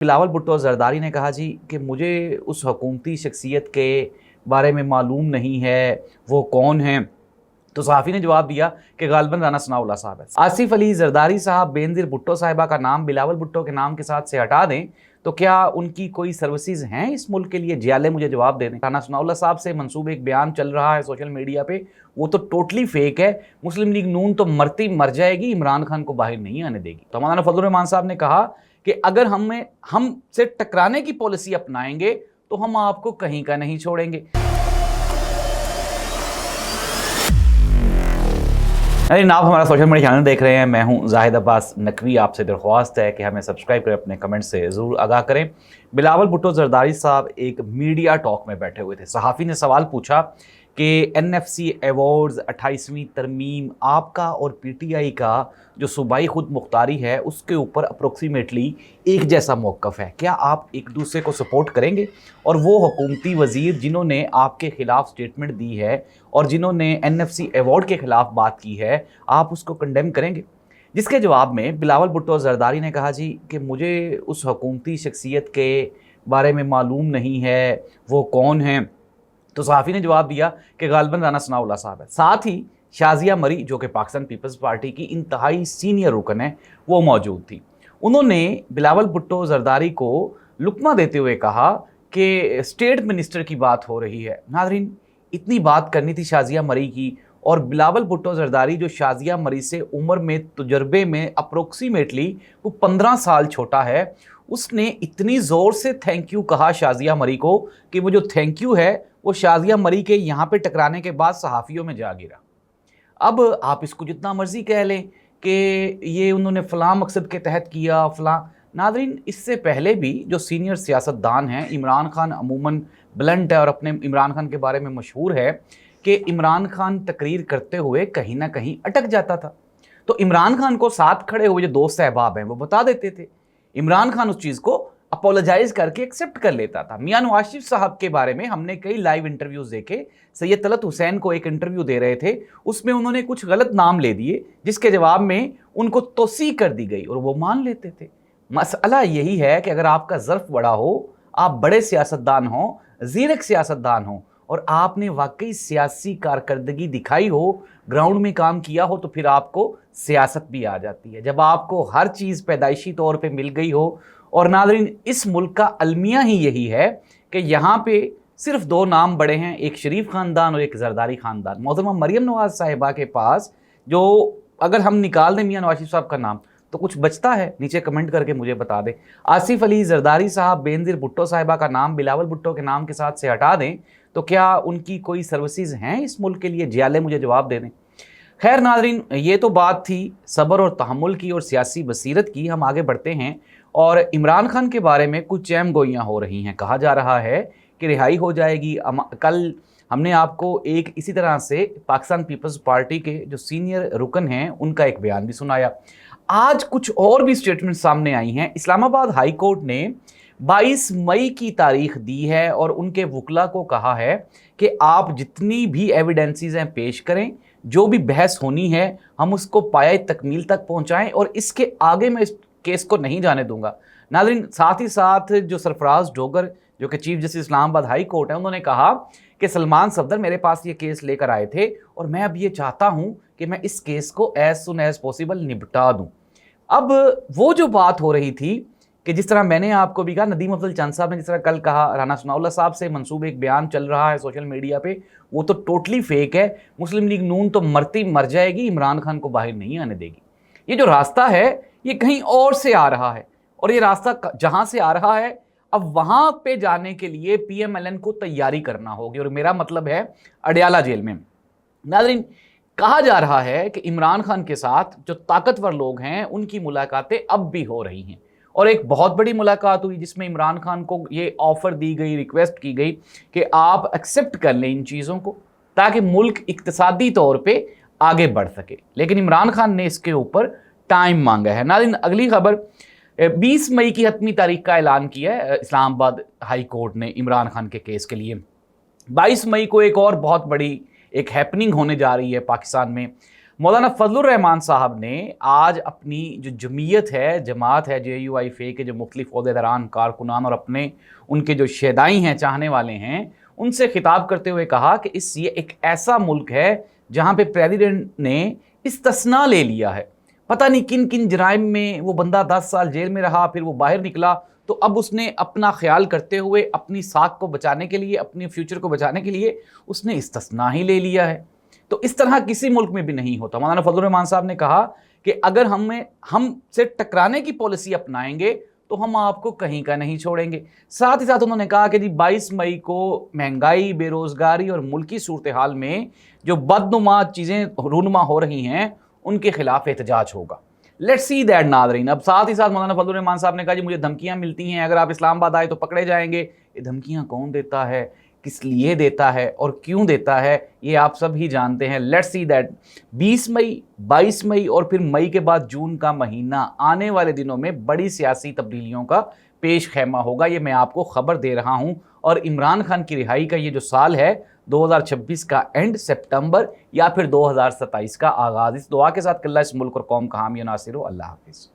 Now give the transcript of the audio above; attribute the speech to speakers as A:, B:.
A: बिलावल भुट्टो जरदारी ने कहा जी कि मुझे उस हुकूमती शख्सियत के बारे में मालूम नहीं है, वो कौन हैं। तो सहाफ़ी ने जवाब दिया कि गालिबन राना सनाउल्लाह साहब है। आसिफ अली जरदारी साहब बेनज़ीर भुट्टो साहिबा का नाम बिलावल भुट्टो के नाम के साथ से हटा दें तो क्या उनकी कोई सर्विसेज हैं इस मुल्क के लिए? जियाले मुझे जवाब दे दें। राना सनाउल्लाह साहब से मंसूब एक बयान चल रहा है सोशल मीडिया पे, वो तो टोटली फेक है। मुस्लिम लीग नून तो मरती मर जाएगी, इमरान खान को बाहर नहीं आने देगी। तो मौलाना फजलुर रहमान साहब ने कहा कि अगर हमसे टकराने की पॉलिसी अपनाएंगे तो हम आपको कहीं का नहीं छोड़ेंगे। आप हमारा सोशल मीडिया चैनल देख रहे हैं, मैं हूं जाहिद अब्बास नकवी। आपसे दरख्वास्त है कि हमें सब्सक्राइब करें, अपने कमेंट से ज़रूर आगाह करें। बिलावल भुट्टो जरदारी साहब एक मीडिया टॉक में बैठे हुए थे। सहाफ़ी ने सवाल पूछा कि NFC एवॉर्ड्स 28वीं तरमीम आपका और PTI का जो सूबाई खुद मुख्तारी है उसके ऊपर अप्रोक्सीमेटली एक जैसा मौक़िफ़ है, क्या आप एक दूसरे को सपोर्ट करेंगे? और वो हुकूमती वज़ीर जिन्होंने आपके ख़िलाफ़ स्टेटमेंट दी है और जिन्होंने NFC एवॉर्ड के ख़िलाफ़ बात की है, आप उसको कंडेम करेंगे? जिसके जवाब में बिलावल भुट्टो जरदारी ने कहा जी कि मुझे उस हुकूमती शख्सियत के बारे में मालूम नहीं है, वो कौन हैं। तो सहाफ़ी ने जवाब दिया कि गालिबन राना सनाउल्लाह साहब है। साथ ही शाज़िया मरी जो कि पाकिस्तान पीपल्स पार्टी की इंतहाई सीनियर रुकन है, वो मौजूद थी। उन्होंने बिलावल भुट्टो जरदारी को लुकमा देते हुए कहा कि स्टेट मिनिस्टर की बात हो रही है। नाज़रीन, इतनी बात करनी थी शाज़िया मरी की, और बिलावल भुट्टो जरदारी जो शाज़िया मरी से उम्र में तजुर्बे में अप्रोक्सीमेटली वो 15 साल छोटा है, उसने इतनी ज़ोर से थैंक यू कहा शाज़िया मरी को कि वो जो थैंक यू है वो शाज़िया मरी के यहाँ पे टकराने के बाद सहाफ़ियों में जा गिरा। अब आप इसको जितना मर्ज़ी कह लें कि ये उन्होंने फ़लाँ मकसद के तहत किया फ़लाँ। नाज़रीन, इससे पहले भी जो सीनियर सियासतदान हैं, इमरान खान अमूमन ब्लंट है और अपने इमरान खान के बारे में मशहूर है कि इमरान खान तकरीर करते हुए कहीं ना कहीं अटक जाता था, तो इमरान खान को साथ खड़े हुए जो दोस्त अहबाब हैं वो बता देते थे। इमरान खान उस चीज़ को अपोलोजाइज करके एक्सेप्ट कर लेता था। मियां नवाज शरीफ साहब के बारे में हमने कई लाइव इंटरव्यूज़ देखे। सैयद तलत हुसैन को एक इंटरव्यू दे रहे थे, उसमें उन्होंने कुछ गलत नाम ले दिए जिसके जवाब में उनको तोसी कर दी गई और वो मान लेते थे। मसला यही है कि अगर आपका ज़र्फ बड़ा हो, आप बड़े सियासतदान हों, ज़ीरक सियासतदान हों, और आपने वाकई सियासी कारकर्दगी दिखाई हो, ग्राउंड में काम किया हो, तो फिर आपको सियासत भी आ जाती है। जब आपको हर चीज़ पैदाइशी तौर पे मिल गई हो, और नाज़रीन इस मुल्क का अलमिया ही यही है कि यहाँ पे सिर्फ दो नाम बड़े हैं, एक शरीफ ख़ानदान और एक जरदारी ख़ानदान। मोहतरमा मरियम नवाज़ साहिबा के पास जो अगर हम निकाल दें मियां नवाज शरीफ साहब का नाम तो कुछ बचता है? नीचे कमेंट करके मुझे बता दें। आसिफ अली जरदारी साहब बेनज़ीर भुट्टो साहिबा का नाम बिलावल भुट्टो के नाम के साथ से हटा दें तो क्या उनकी कोई सर्विसेज हैं इस मुल्क के लिए? जियाले मुझे जवाब दे दें। खैर नाज़रीन, ये तो बात थी सब्र और तहम्मुल की और सियासी बसीरत की। हम आगे बढ़ते हैं और इमरान खान के बारे में कुछ चैम गोइयाँ हो रही हैं। कहा जा रहा है कि रिहाई हो जाएगी। कल हमने आपको एक इसी तरह से पाकिस्तान पीपल्स पार्टी के जो सीनियर रुकन हैं उनका एक बयान भी सुनाया। आज कुछ और भी स्टेटमेंट सामने आई हैं। इस्लामाबाद हाई कोर्ट ने 22 मई की तारीख दी है और उनके वकला को कहा है कि आप जितनी भी एविडेंसीज हैं पेश करें, जो भी बहस होनी है हम उसको पाया तकमील तक पहुंचाएं, और इसके आगे मैं इस केस को नहीं जाने दूंगा। नाज़रीन, साथ ही साथ जो सरफराज डोगर जो कि chief justice Islamabad high court है, उन्होंने कहा कि सलमान सफदर मेरे पास ये केस लेकर आए थे और मैं अब ये चाहता हूं कि मैं इस केस को एज सुन एज पॉसिबल निपटा दूं। अब वो जो बात हो रही थी कि जिस तरह मैंने आपको भी कहा, नदीम अफजल चंद साहब ने जिस तरह कल कहा, राना सनाउल्लाह साहब से मंसूब एक बयान चल रहा है सोशल मीडिया पे, वो तो टोटली फेक है। मुस्लिम लीग नून तो मरती मर जाएगी, इमरान खान को बाहर नहीं आने देगी। ये जो रास्ता है ये कहीं और से आ रहा है, और ये रास्ता जहां से आ रहा है अब वहां पे जाने के लिए PMLN को तैयारी करना होगी, और मेरा मतलब है अडयाला जेल में। नाज़रीन, कहा जा रहा है कि इमरान खान के साथ जो ताकतवर लोग हैं उनकी मुलाकातें अब भी हो रही हैं, और एक बहुत बड़ी मुलाकात हुई जिसमें इमरान खान को ये ऑफ़र दी गई, रिक्वेस्ट की गई कि आप एक्सेप्ट कर लें इन चीज़ों को ताकि मुल्क इक्तिसादी तौर पे आगे बढ़ सके। लेकिन इमरान खान ने इसके ऊपर टाइम मांगा है। नाज़रीन, अगली खबर 20 मई की हतमी तारीख का ऐलान किया है इस्लामाबाद हाई कोर्ट ने इमरान खान के केस के लिए। 22 मई को एक और बहुत बड़ी एक हैपनिंग होने जा रही है पाकिस्तान में। مولانا فضل الرحمان صاحب نے آج اپنی جو جمعیت ہے، جماعت ہے JUIFA کے جو مختلف عہدیداران، کارکنان اور اپنے ان کے جو شیدائی ہیں، چاہنے والے ہیں، ان سے خطاب کرتے ہوئے کہا کہ یہ ایک ایسا ملک ہے جہاں پہ پریزیڈنٹ نے استثناء لے لیا ہے. پتہ نہیں کن کن جرائم میں وہ بندہ 10 سال جیل میں رہا، پھر وہ باہر نکلا، تو اب اس نے اپنا خیال کرتے ہوئے اپنی ساکھ کو بچانے کے لیے، اپنی فیوچر کو بچانے کے لیے اس نے استثناء ہی لے لیا ہے. تو اس طرح کسی ملک میں بھی نہیں ہوتا. مولانا فضل الرحمان صاحب نے کہا کہ اگر ہم سے ٹکرانے کی پالیسی اپنائیں گے تو ہم آپ کو کہیں کا نہیں چھوڑیں گے. ساتھ ہی ساتھ انہوں نے کہا کہ 22 مئی کو مہنگائی، بے روزگاری اور ملکی صورتحال میں جو بدنما چیزیں رونما ہو رہی ہیں ان کے خلاف احتجاج ہوگا. لیٹس سی دیٹ ناظرین. اب ساتھ ہی ساتھ مولانا فضل الرحمان صاحب نے کہا جی مجھے دھمکیاں ملتی ہیں، اگر آپ اسلام آباد آئے تو پکڑے جائیں گے. یہ دھمکیاں کون دیتا ہے، کس لیے دیتا ہے اور کیوں دیتا ہے، یہ آپ سب ہی جانتے ہیں. لیٹس سی دیٹ 20 مئی، 22 مئی اور پھر مئی کے بعد جون کا مہینہ آنے والے دنوں میں بڑی سیاسی تبدیلیوں کا پیش خیمہ ہوگا. یہ میں آپ کو خبر دے رہا ہوں. اور عمران خان کی رہائی کا یہ جو سال ہے 2026 کا اینڈ سپتمبر یا پھر 2027 کا آغاز، اس دعا کے ساتھ کہ اللہ اس ملک اور قوم کا حامی و ناصر ہو. اللہ حافظ.